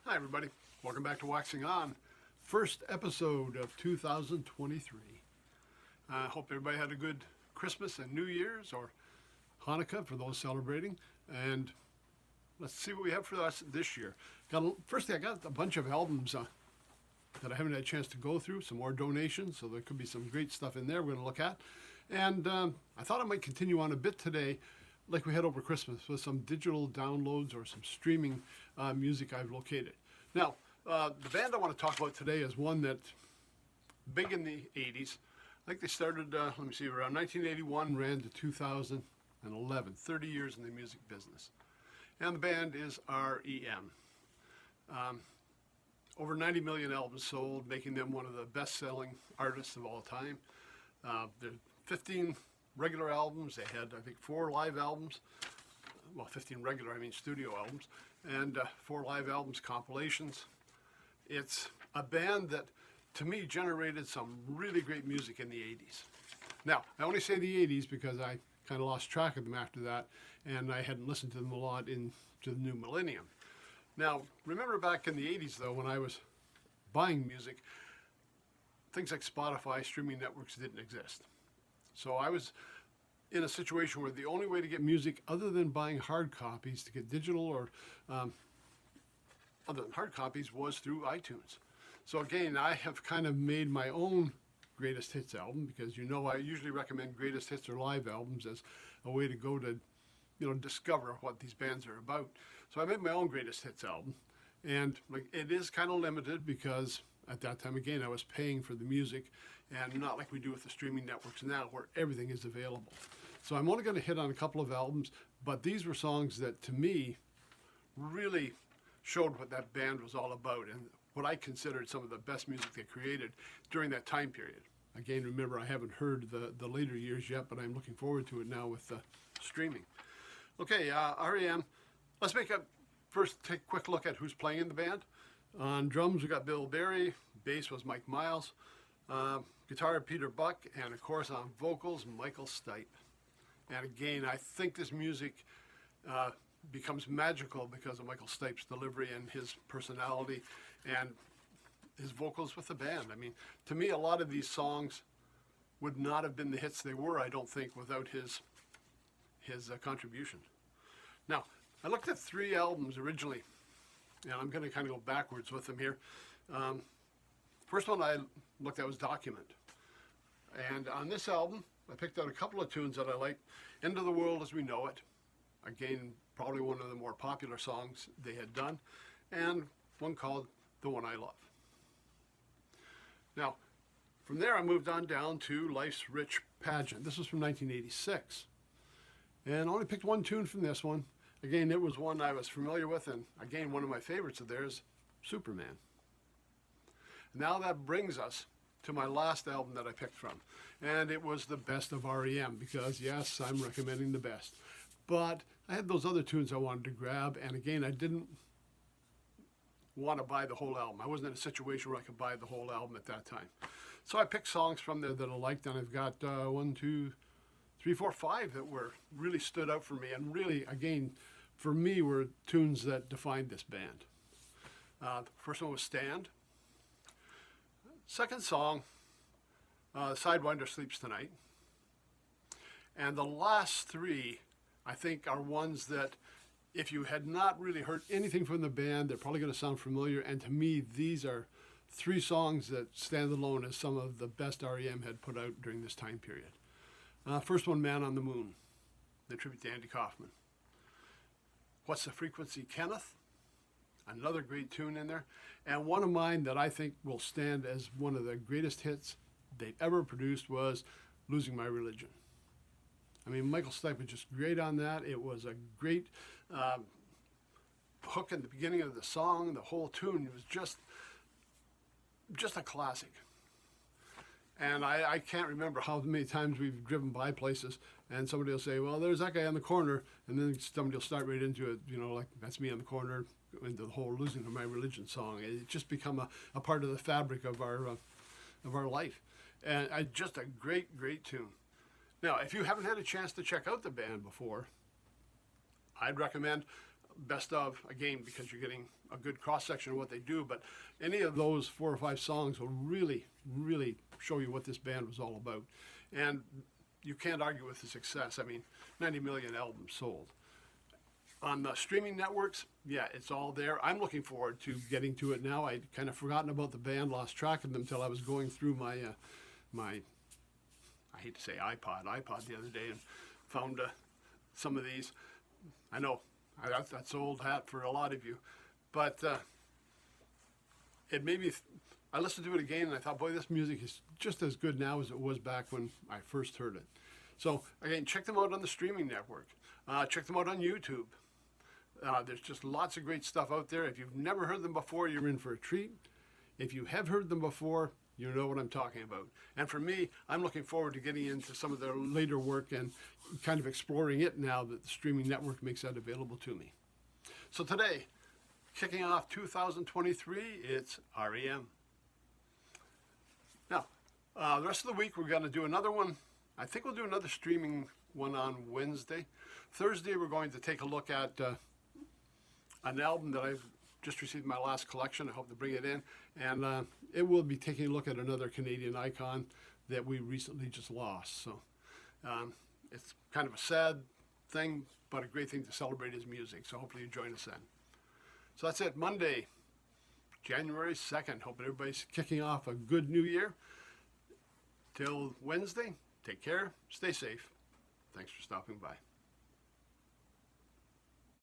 Hi, everybody. Welcome back to Waxing On. First episode of 2023. I hope everybody had a good Christmas and New Year's, or Hanukkah for those celebrating. And let's see what we have for us this year. Firstly, I got a bunch of albums that I haven't had a chance to go through, some more donations, so there could be some great stuff in there we're going to look at. And I thought I might continue on a bit today, like we had over Christmas, with some digital downloads or some streaming music I've located. Now, the band I want to talk about today is one that, big in the 80s. I think they started, around 1981, ran to 2011, 30 years in the music business. And the band is R.E.M. Over 90 million albums sold, making them one of the best-selling artists of all time. There are 15 regular albums. They had, I think, 4 live albums. Well, 15 regular, studio albums. And 4 live albums, compilations. It's a band that, to me, generated some really great music in the 80s. Now, I only say the 80s because I kind of lost track of them after that, and I hadn't listened to them a lot into the new millennium. Now, remember back in the 80s, though, when I was buying music, things like Spotify, streaming networks didn't exist. So I was in a situation where the only way to get music other than buying hard copies, to get digital or other than hard copies, was through iTunes. So again, I have kind of made my own greatest hits album, because I usually recommend greatest hits or live albums as a way to go to discover what these bands are about. So I made my own greatest hits album, and it is kind of limited because at that time, again, I was paying for the music, and not like we do with the streaming networks now where everything is available. So I'm only going to hit on a couple of albums, but these were songs that, to me, really showed what that band was all about and what I considered some of the best music they created during that time period. Again, remember, I haven't heard the later years yet, but I'm looking forward to it now with streaming. Okay, R.E.M. Let's take a quick look at who's playing in the band. On drums, we got Bill Berry. Bass was Mike Miles. Guitar, Peter Buck. And of course, on vocals, Michael Stipe. And again, I think this music becomes magical because of Michael Stipe's delivery and his personality and his vocals with the band. To me, a lot of these songs would not have been the hits they were, I don't think, without his contribution. Now, I looked at 3 albums originally, and I'm going to kind of go backwards with them here. First one I looked at was Document. And on this album, I picked out a couple of tunes that I liked. End of the World as We Know It. Again, probably one of the more popular songs they had done. And one called The One I Love. Now, from there I moved on down to Life's Rich Pageant. This was from 1986. And I only picked one tune from this one. Again, it was one I was familiar with, and again, one of my favorites of theirs, Superman. Now that brings us to my last album that I picked from. And it was the best of R.E.M. because, yes, I'm recommending the best. But I had those other tunes I wanted to grab, and again, I didn't want to buy the whole album. I wasn't in a situation where I could buy the whole album at that time. So I picked songs from there that I liked, and I've got 1, 2, 3, 4, 5 that really stood out for me, and really, again, for me, were tunes that defined this band. The first one was Stand. Second song, Sidewinder Sleeps Tonight. And the last 3, I think, are ones that, if you had not really heard anything from the band, they're probably going to sound familiar. And to me, these are 3 songs that stand alone as some of the best R.E.M. had put out during this time period. First one, Man on the Moon, the tribute to Andy Kaufman. What's the Frequency, Kenneth? Another great tune in there. And one of mine that I think will stand as one of the greatest hits they've ever produced was Losing My Religion. Michael Stipe was just great on that. It was a great hook in the beginning of the song. The whole tune was just a classic. And I can't remember how many times we've driven by places and somebody will say, well, there's that guy on the corner. And then somebody will start right into it, like, that's me on the corner, into the whole Losing My Religion song. It's just become a part of the fabric of our life. And just a great, great tune. Now, if you haven't had a chance to check out the band before, I'd recommend best of, again, because you're getting a good cross-section of what they do, but any of those 4 or 5 songs will really, really show you what this band was all about. And you can't argue with the success. I mean, 90 million albums sold. On the streaming networks, yeah, it's all there. I'm looking forward to getting to it now. I'd kind of forgotten about the band, lost track of them until I was going through my, I hate to say iPod the other day, and found some of these. I know that's old hat for a lot of you, but it made me. I listened to it again, and I thought, boy, this music is just as good now as it was back when I first heard it. So again, check them out on the streaming network. Check them out on YouTube. There's just lots of great stuff out there. If you've never heard them before, you're in for a treat. If you have heard them before, you know what I'm talking about. And for me, I'm looking forward to getting into some of their later work and kind of exploring it now that the streaming network makes that available to me. So today, kicking off 2023, it's R.E.M. Now, the rest of the week, we're going to do another one. I think we'll do another streaming one on Wednesday. Thursday, we're going to take a look at an album that I've just received my last collection. I hope to bring it in. And it will be taking a look at another Canadian icon that we recently just lost. So it's kind of a sad thing, but a great thing to celebrate his music. So hopefully you join us then. So that's it. Monday, January 2nd. Hope everybody's kicking off a good new year. Till Wednesday, take care, stay safe. Thanks for stopping by.